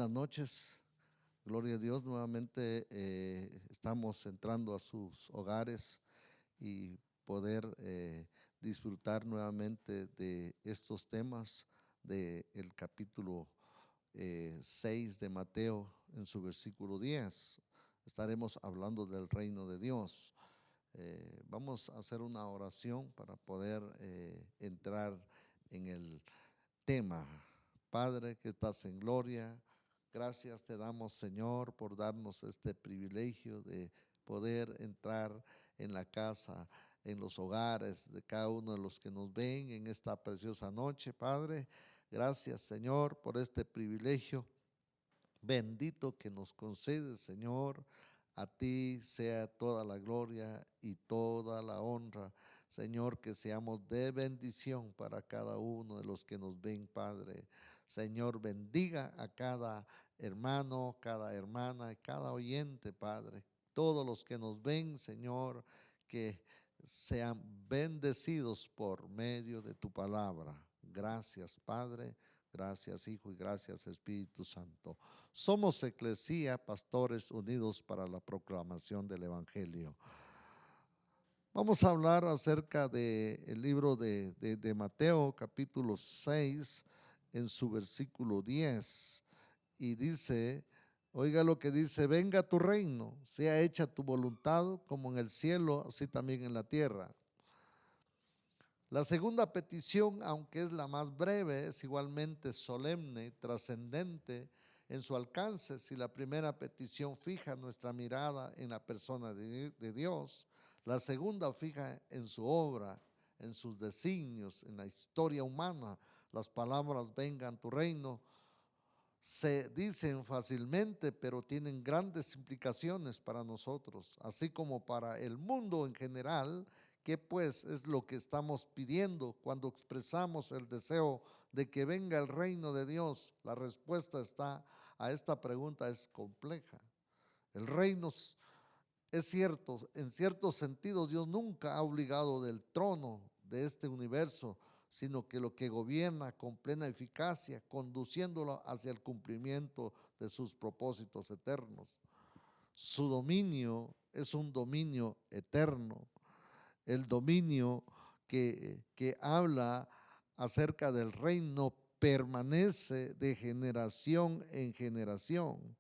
Buenas noches, gloria a Dios. Nuevamente estamos entrando a sus hogares y poder disfrutar nuevamente de estos temas del capítulo 6 de Mateo en su versículo 10. Estaremos hablando del reino de Dios. Vamos a hacer una oración para poder entrar en el tema. Padre que estás en gloria, gracias te damos, Señor, por darnos este privilegio de poder entrar en la casa, en los hogares de cada uno de los que nos ven en esta preciosa noche, Padre. Gracias, Señor, por este privilegio bendito que nos concedes, Señor. A ti sea toda la gloria y toda la honra, Señor, que seamos de bendición para cada uno de los que nos ven, Padre. Señor, bendiga a cada hermano, cada hermana, cada oyente, Padre. Todos los que nos ven, Señor, que sean bendecidos por medio de tu palabra. Gracias, Padre. Gracias, Hijo, y gracias, Espíritu Santo. Somos Eclesía, pastores unidos para la proclamación del Evangelio. Vamos a hablar acerca del libro de Mateo, capítulo 6, en su versículo 10. Y dice, oiga lo que dice: venga tu reino, sea hecha tu voluntad como en el cielo, así también en la tierra. La segunda petición, aunque es la más breve, es igualmente solemne y trascendente en su alcance. Si la primera petición fija nuestra mirada en la persona de Dios, la segunda fija en su obra, en sus designios, en la historia humana. Las palabras vengan tu reino se dicen fácilmente, pero tienen grandes implicaciones para nosotros, así como para el mundo en general. ¿Qué pues es lo que estamos pidiendo cuando expresamos el deseo de que venga el reino de Dios? La respuesta a esta pregunta es compleja. El reino es cierto, en ciertos sentidos Dios nunca ha obligado del trono de este universo, sino que lo que gobierna con plena eficacia, conduciéndolo hacia el cumplimiento de sus propósitos eternos. Su dominio es un dominio eterno, el dominio que habla acerca del reino permanece de generación en generación.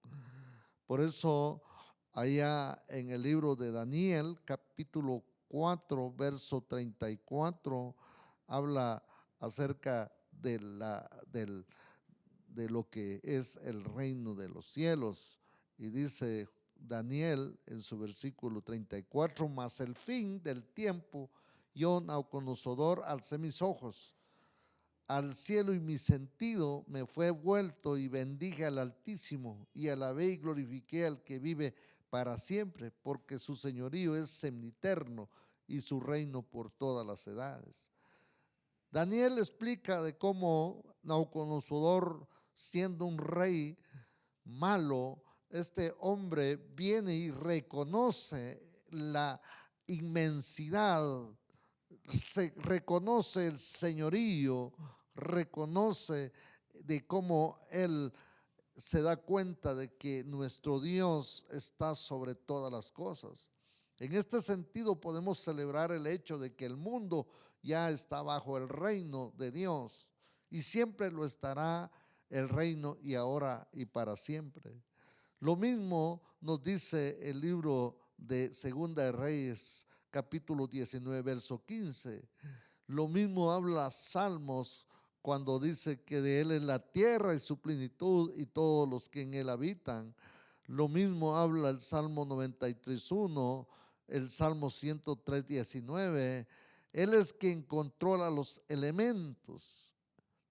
Por eso allá en el libro de Daniel, capítulo 4, verso 34, habla acerca de lo que es el reino de los cielos. Y dice Daniel en su versículo 34, mas el fin del tiempo, yo Nabucodonosor alcé mis ojos al cielo y mi sentido me fue vuelto y bendije al Altísimo y alabé y glorifiqué al que vive para siempre, porque su señorío es sempiterno y su reino por todas las edades. Daniel explica de cómo Nabucodonosor, siendo un rey malo, este hombre viene y reconoce la inmensidad, se reconoce el señorío, reconoce de cómo él se da cuenta de que nuestro Dios está sobre todas las cosas. En este sentido podemos celebrar el hecho de que el mundo ya está bajo el reino de Dios y siempre lo estará el reino y ahora y para siempre. Lo mismo nos dice el libro de Segunda de Reyes, capítulo 19, verso 15. Lo mismo habla Salmos cuando dice que de él es la tierra y su plenitud y todos los que en él habitan. Lo mismo habla el Salmo 93:1, el Salmo 103:19. Él es quien controla los elementos.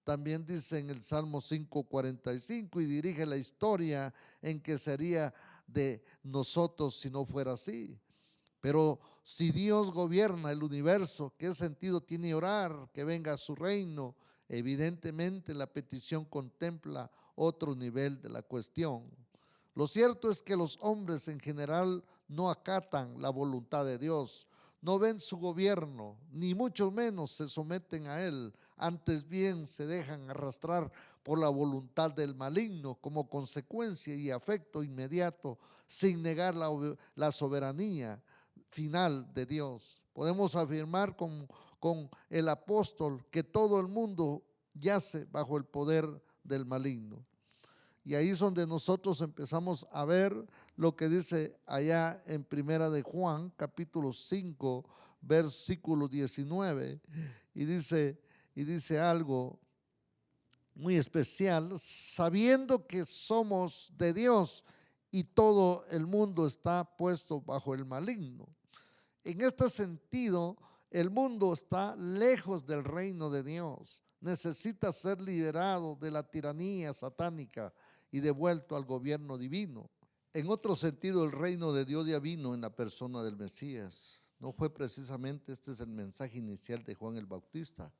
También dice en el Salmo 5:45, y dirige la historia en que sería de nosotros si no fuera así. Pero si Dios gobierna el universo, ¿qué sentido tiene orar que venga a su reino? Evidentemente la petición contempla otro nivel de la cuestión. Lo cierto es que los hombres en general no acatan la voluntad de Dios, no ven su gobierno, ni mucho menos se someten a él, antes bien se dejan arrastrar por la voluntad del maligno como consecuencia y afecto inmediato, sin negar la soberanía final de Dios. Podemos afirmar con el apóstol que todo el mundo yace bajo el poder del maligno. Y ahí es donde nosotros empezamos a ver lo que dice allá en Primera de Juan, capítulo 5, versículo 19, y dice algo muy especial: sabiendo que somos de Dios y todo el mundo está puesto bajo el maligno. En este sentido, el mundo está lejos del reino de Dios. Necesita ser liberado de la tiranía satánica y devuelto al gobierno divino. En otro sentido, el reino de Dios ya vino en la persona del Mesías. No fue precisamente, este es el mensaje inicial de Juan el Bautista,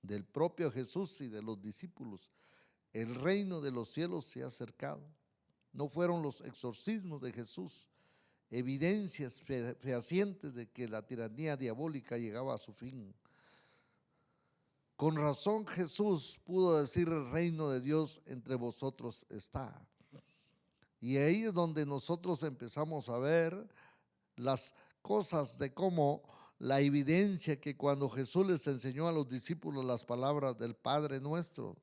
del propio Jesús y de los discípulos. El reino de los cielos se ha acercado. No fueron los exorcismos de Jesús evidencias fehacientes de que la tiranía diabólica llegaba a su fin. Con razón Jesús pudo decir: el reino de Dios entre vosotros está. Y ahí es donde nosotros empezamos a ver las cosas de cómo la evidencia que cuando Jesús les enseñó a los discípulos las palabras del Padre Nuestro,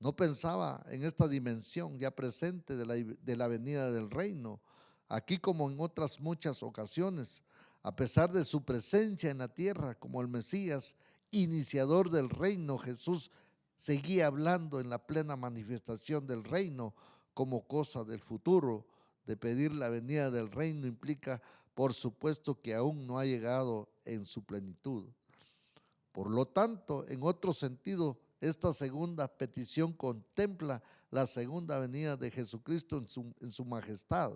no pensaba en esta dimensión ya presente de la venida del reino. Aquí, como en otras muchas ocasiones, a pesar de su presencia en la tierra como el Mesías, iniciador del reino, Jesús seguía hablando en la plena manifestación del reino como cosa del futuro. De pedir la venida del reino implica, por supuesto, que aún no ha llegado en su plenitud. Por lo tanto, en otro sentido, esta segunda petición contempla la segunda venida de Jesucristo en su majestad,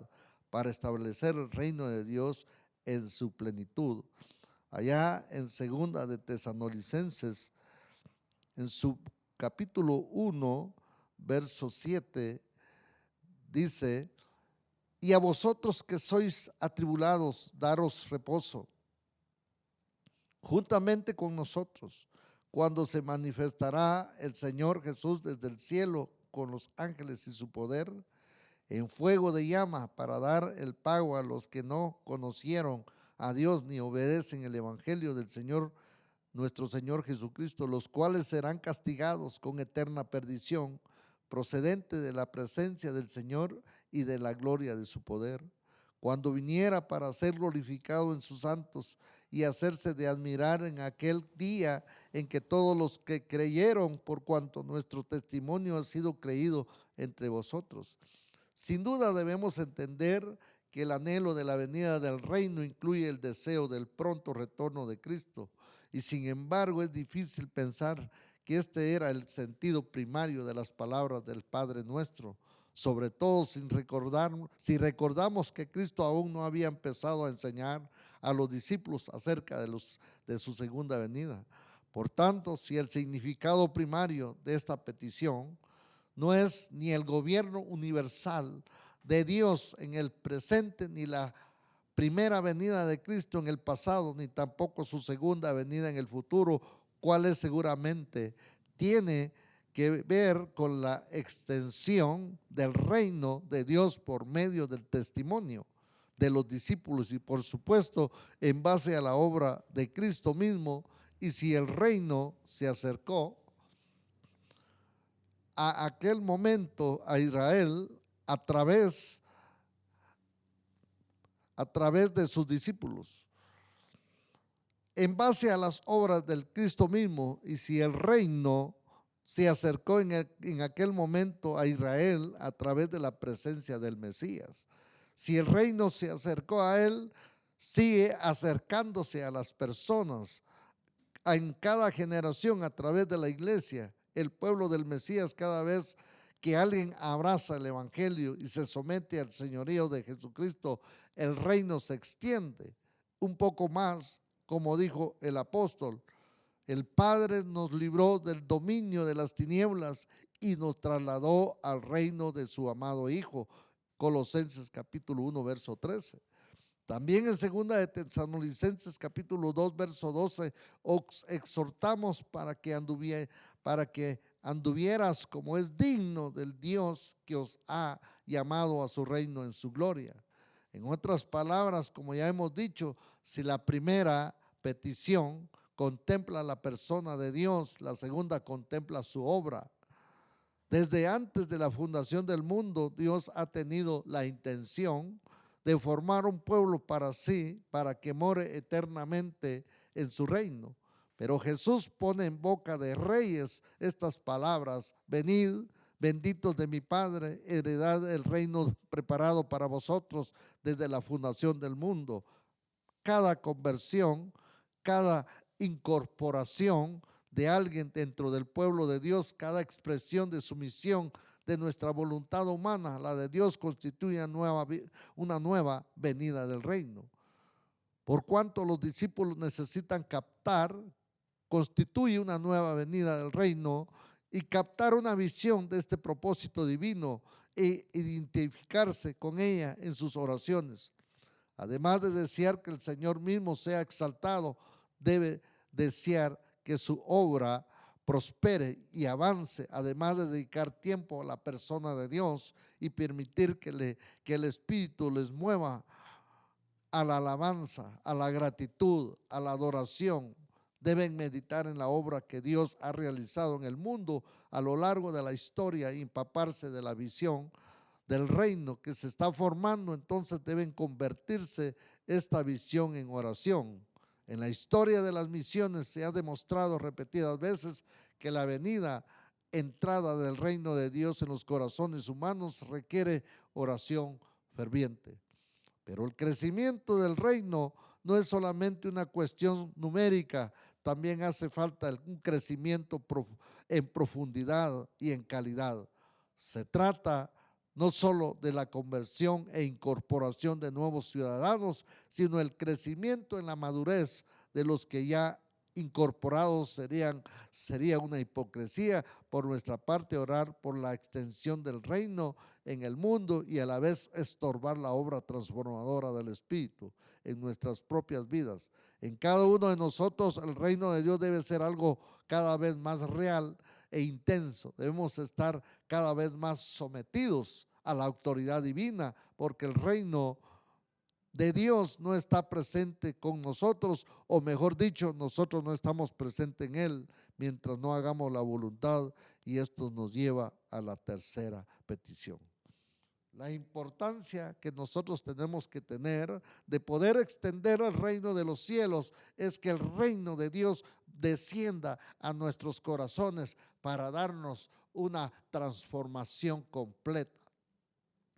para establecer el reino de Dios en su plenitud. Allá en segunda de Tesalonicenses, en su capítulo 1, verso 7, dice: y a vosotros que sois atribulados, daros reposo juntamente con nosotros, cuando se manifestará el Señor Jesús desde el cielo con los ángeles y su poder, en fuego de llama, para dar el pago a los que no conocieron a Dios ni obedecen el evangelio del Señor, nuestro Señor Jesucristo, los cuales serán castigados con eterna perdición, procedente de la presencia del Señor y de la gloria de su poder, cuando viniera para ser glorificado en sus santos y hacerse de admirar en aquel día en que todos los que creyeron, por cuanto nuestro testimonio ha sido creído entre vosotros. Sin duda debemos entender que el anhelo de la venida del reino incluye el deseo del pronto retorno de Cristo, y sin embargo es difícil pensar que este era el sentido primario de las palabras del Padre Nuestro, sobre todo si recordamos que Cristo aún no había empezado a enseñar a los discípulos acerca de su segunda venida. Por tanto, si el significado primario de esta petición no es ni el gobierno universal de Dios en el presente, ni la primera venida de Cristo en el pasado, ni tampoco su segunda venida en el futuro, cual es seguramente tiene que ver con la extensión del reino de Dios por medio del testimonio de los discípulos y, por supuesto, en base a la obra de Cristo mismo. Y si el reino se acercó a aquel momento a Israel a través de sus discípulos, en base a las obras del Cristo mismo, y si el reino se acercó en aquel momento a Israel a través de la presencia del Mesías, si el reino se acercó a él, sigue acercándose a las personas en cada generación a través de la iglesia. El pueblo del Mesías, cada vez que alguien abraza el evangelio y se somete al señorío de Jesucristo, el reino se extiende un poco más, como dijo el apóstol: el Padre nos libró del dominio de las tinieblas y nos trasladó al reino de su amado Hijo. Colosenses capítulo 1, verso 13. También en segunda de Tesalonicenses capítulo 2 verso 12, os exhortamos para que anduvieras como es digno del Dios que os ha llamado a su reino en su gloria. En otras palabras, como ya hemos dicho, si la primera petición contempla la persona de Dios, la segunda contempla su obra. Desde antes de la fundación del mundo, Dios ha tenido la intención de formar un pueblo para sí, para que more eternamente en su reino. Pero Jesús pone en boca de reyes estas palabras: venid, benditos de mi Padre, heredad el reino preparado para vosotros desde la fundación del mundo. Cada conversión, cada incorporación de alguien dentro del pueblo de Dios, cada expresión de sumisión de nuestra voluntad humana, la de Dios, constituye una nueva venida del reino. Por cuanto los discípulos necesitan captar, constituye una nueva venida del reino, y captar una visión de este propósito divino e identificarse con ella en sus oraciones. Además de desear que el Señor mismo sea exaltado, debe desear que su obra prospere y avance, además de dedicar tiempo a la persona de Dios y permitir que el Espíritu les mueva a la alabanza, a la gratitud, a la adoración. Deben meditar en la obra que Dios ha realizado en el mundo a lo largo de la historia y empaparse de la visión del reino que se está formando. Entonces deben convertirse esta visión en oración. En la historia de las misiones se ha demostrado repetidas veces que la entrada del reino de Dios en los corazones humanos requiere oración ferviente. Pero el crecimiento del reino no es solamente una cuestión numérica, también hace falta un crecimiento en profundidad y en calidad. Se trata no solo de la conversión e incorporación de nuevos ciudadanos, sino el crecimiento en la madurez de los que ya incorporados. Sería una hipocresía por nuestra parte orar por la extensión del reino en el mundo y a la vez estorbar la obra transformadora del Espíritu en nuestras propias vidas. En cada uno de nosotros el reino de Dios debe ser algo cada vez más real e intenso. Debemos estar cada vez más sometidos a la autoridad divina, porque el reino de Dios no está presente con nosotros, o mejor dicho, nosotros no estamos presentes en él mientras no hagamos la voluntad, y esto nos lleva a la tercera petición. La importancia que nosotros tenemos que tener de poder extender el reino de los cielos es que el reino de Dios descienda a nuestros corazones para darnos una transformación completa.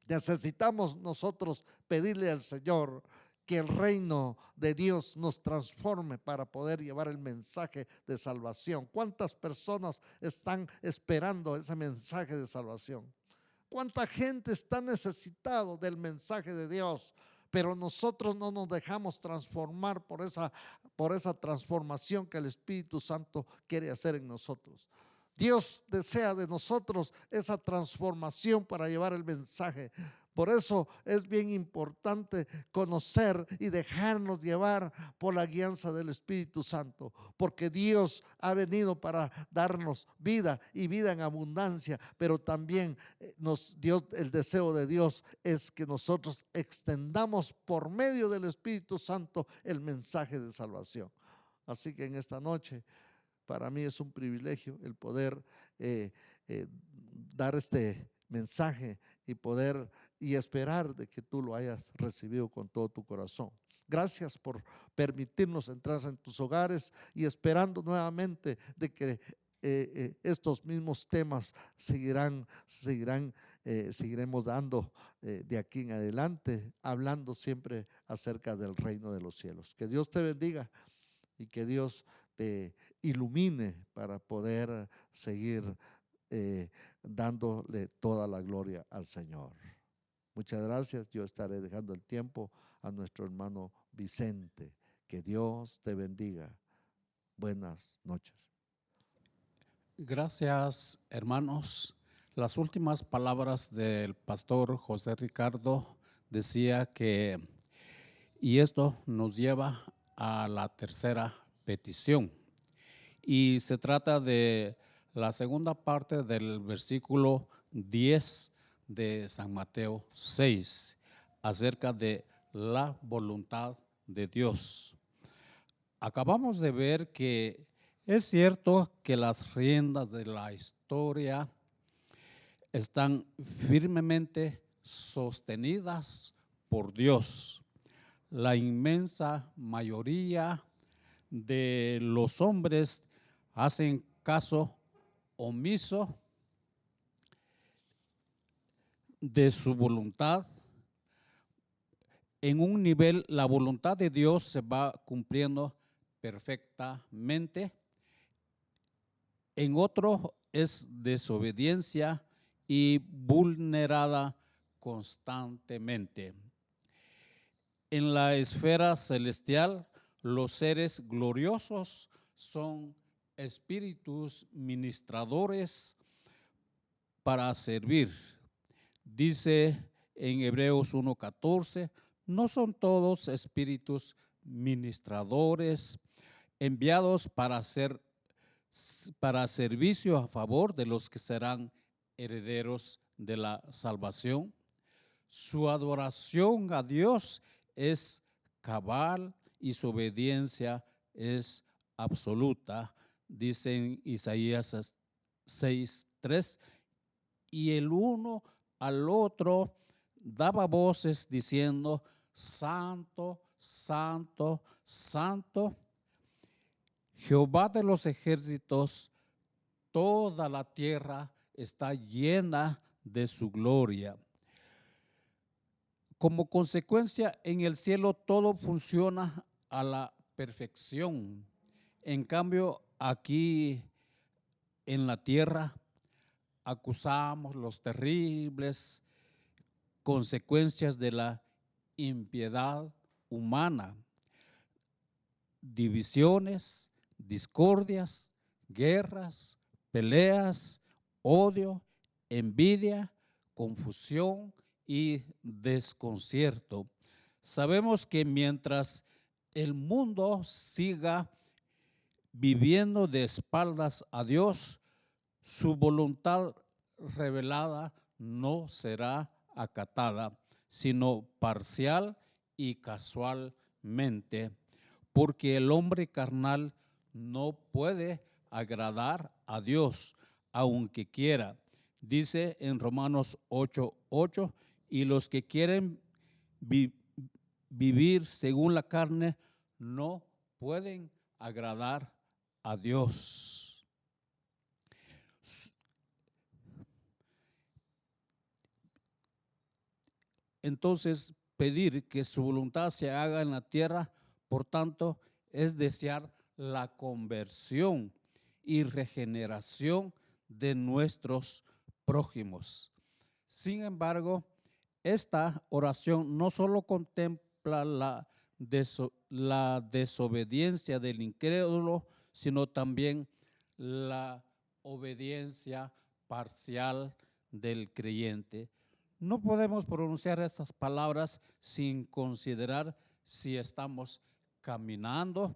Necesitamos nosotros pedirle al Señor que el reino de Dios nos transforme para poder llevar el mensaje de salvación. ¿Cuántas personas están esperando ese mensaje de salvación? ¿Cuánta gente está necesitado del mensaje de Dios? Pero nosotros no nos dejamos transformar por esa transformación que el Espíritu Santo quiere hacer en nosotros. Dios desea de nosotros esa transformación para llevar el mensaje. Por eso es bien importante conocer y dejarnos llevar por la guianza del Espíritu Santo, porque Dios ha venido para darnos vida y vida en abundancia, pero también el deseo de Dios es que nosotros extendamos por medio del Espíritu Santo el mensaje de salvación. Así que en esta noche, para mí es un privilegio el poder dar este mensaje y esperar de que tú lo hayas recibido con todo tu corazón. Gracias por permitirnos entrar en tus hogares, y esperando nuevamente de que estos mismos temas seguiremos dando de aquí en adelante, hablando siempre acerca del reino de los cielos. Que Dios te bendiga y que Dios te ilumine para poder seguir dándole toda la gloria al Señor. Muchas gracias. Yo estaré dejando el tiempo a nuestro hermano Vicente. Que Dios te bendiga. Buenas noches. Gracias, hermanos. Las últimas palabras del pastor José Ricardo decía que Y esto nos lleva a la tercera petición. Y se trata de la segunda parte del versículo 10 de San Mateo 6, acerca de la voluntad de Dios. Acabamos de ver que es cierto que las riendas de la historia están firmemente sostenidas por Dios. La inmensa mayoría de los hombres hacen caso omiso de su voluntad. En un nivel, la voluntad de Dios se va cumpliendo perfectamente. En otro es desobediencia y vulnerada constantemente. En la esfera celestial, los seres gloriosos son espíritus ministradores para servir. Dice en Hebreos 1:14, no son todos espíritus ministradores enviados para servicio a favor de los que serán herederos de la salvación. Su adoración a Dios es cabal y su obediencia es absoluta, dice en Isaías 6:3, y el uno al otro daba voces diciendo, Santo, Santo, Santo, Jehová de los ejércitos, toda la tierra está llena de su gloria. Como consecuencia, en el cielo todo funciona a la perfección. En cambio, aquí en la tierra acusamos las terribles consecuencias de la impiedad humana. Divisiones, discordias, guerras, peleas, odio, envidia, confusión y desconcierto. Sabemos que mientras el mundo siga viviendo de espaldas a Dios, su voluntad revelada no será acatada, sino parcial y casualmente, porque el hombre carnal no puede agradar a Dios, aunque quiera. Dice en Romanos 8:8, y los que quieren vivir según la carne no pueden agradar a Dios. Entonces, pedir que su voluntad se haga en la tierra, por tanto, es desear la conversión y regeneración de nuestros prójimos. Sin embargo, esta oración no solo contempla la desobediencia del incrédulo, sino también la obediencia parcial del creyente. No podemos pronunciar estas palabras sin considerar si estamos caminando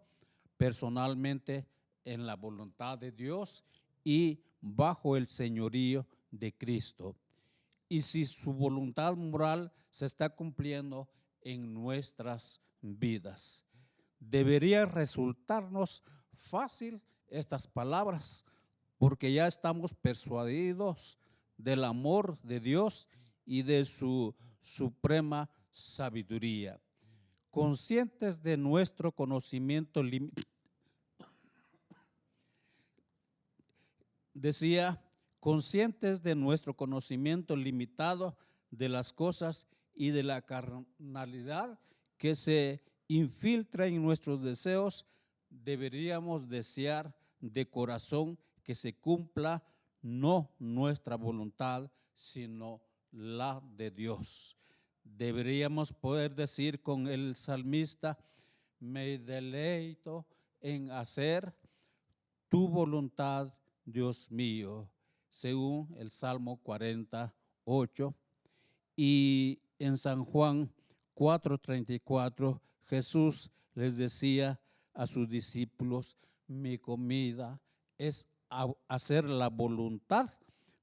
personalmente en la voluntad de Dios y bajo el señorío de Cristo. Y si su voluntad moral se está cumpliendo en nuestras vidas. Debería resultarnos fácil estas palabras, porque ya estamos persuadidos del amor de Dios y de su suprema sabiduría. Conscientes de nuestro conocimiento limitado, conscientes de nuestro conocimiento limitado de las cosas y de la carnalidad que se infiltra en nuestros deseos, deberíamos desear de corazón que se cumpla no nuestra voluntad, sino la de Dios. Deberíamos poder decir con el salmista, me deleito en hacer tu voluntad, Dios mío, según el Salmo 48. Y en San Juan 4:34 Jesús les decía a sus discípulos: mi comida es hacer la voluntad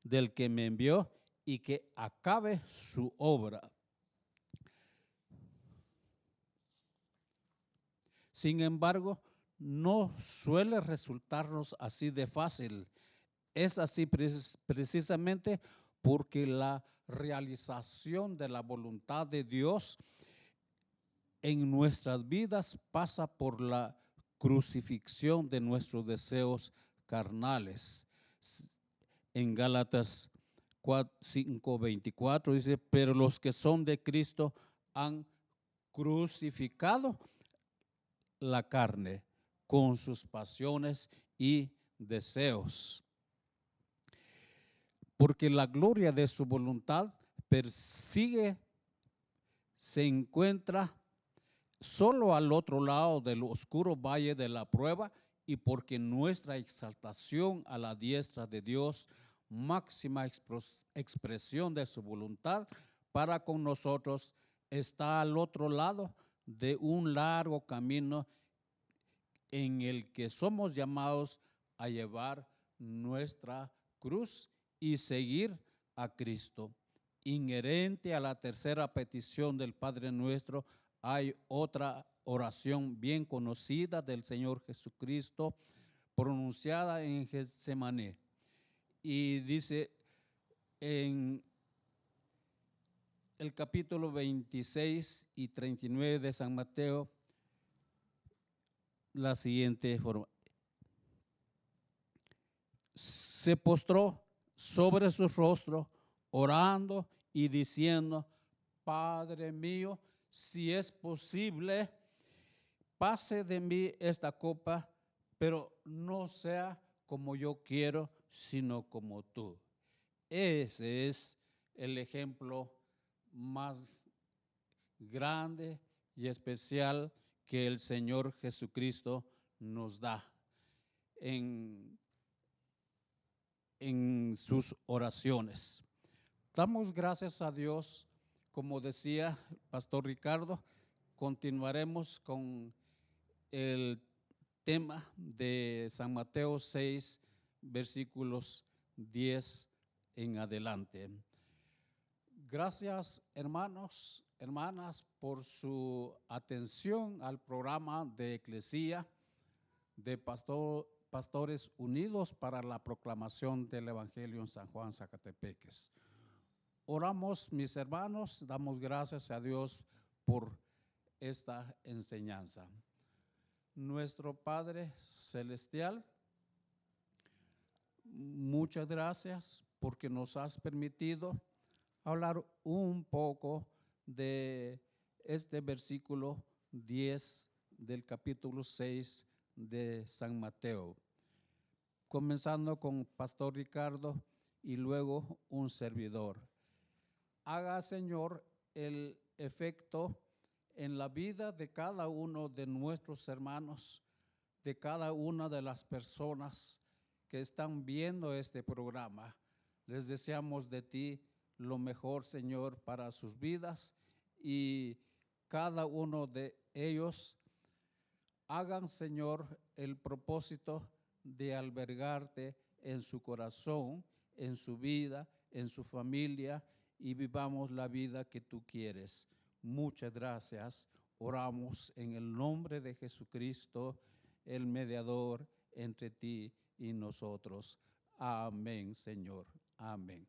del que me envió y que acabe su obra. Sin embargo, no suele resultarnos así de fácil. Es así precisamente porque la realización de la voluntad de Dios en nuestras vidas pasa por la crucifixión de nuestros deseos carnales. En Gálatas 5:24 dice: pero los que son de Cristo han crucificado la carne con sus pasiones y deseos. Porque la gloria de su voluntad se encuentra solo al otro lado del oscuro valle de la prueba, y porque nuestra exaltación a la diestra de Dios, máxima expresión de su voluntad para con nosotros, está al otro lado de un largo camino en el que somos llamados a llevar nuestra cruz y seguir a Cristo. Inherente a la tercera petición del Padre Nuestro, hay otra oración bien conocida del Señor Jesucristo, pronunciada en Getsemaní. Y dice en el capítulo 26 y 39 de San Mateo la siguiente forma: se postró sobre su rostro, orando y diciendo: Padre mío, si es posible, pase de mí esta copa, pero no sea como yo quiero, sino como tú. Ese es el ejemplo más grande y especial que el Señor Jesucristo nos da en sus oraciones. Damos gracias a Dios. Como decía el pastor Ricardo, continuaremos con el tema de San Mateo 6, versículos 10 en adelante. Gracias, hermanos, hermanas, por su atención al programa de Eclesía de Pastores Unidos para la Proclamación del Evangelio en San Juan, Zacatepeques. Oramos, mis hermanos, damos gracias a Dios por esta enseñanza. Nuestro Padre Celestial, muchas gracias porque nos has permitido hablar un poco de este versículo 10 del capítulo 6 de San Mateo, comenzando con Pastor Ricardo y luego un servidor. Haga, Señor, el efecto en la vida de cada uno de nuestros hermanos, de cada una de las personas que están viendo este programa. Les deseamos de ti lo mejor, Señor, para sus vidas, y cada uno de ellos hagan, Señor, el propósito de albergarte en su corazón, en su vida, en su familia, y vivamos la vida que tú quieres. Muchas gracias. Oramos en el nombre de Jesucristo, el mediador entre ti y nosotros. Amén, Señor. Amén.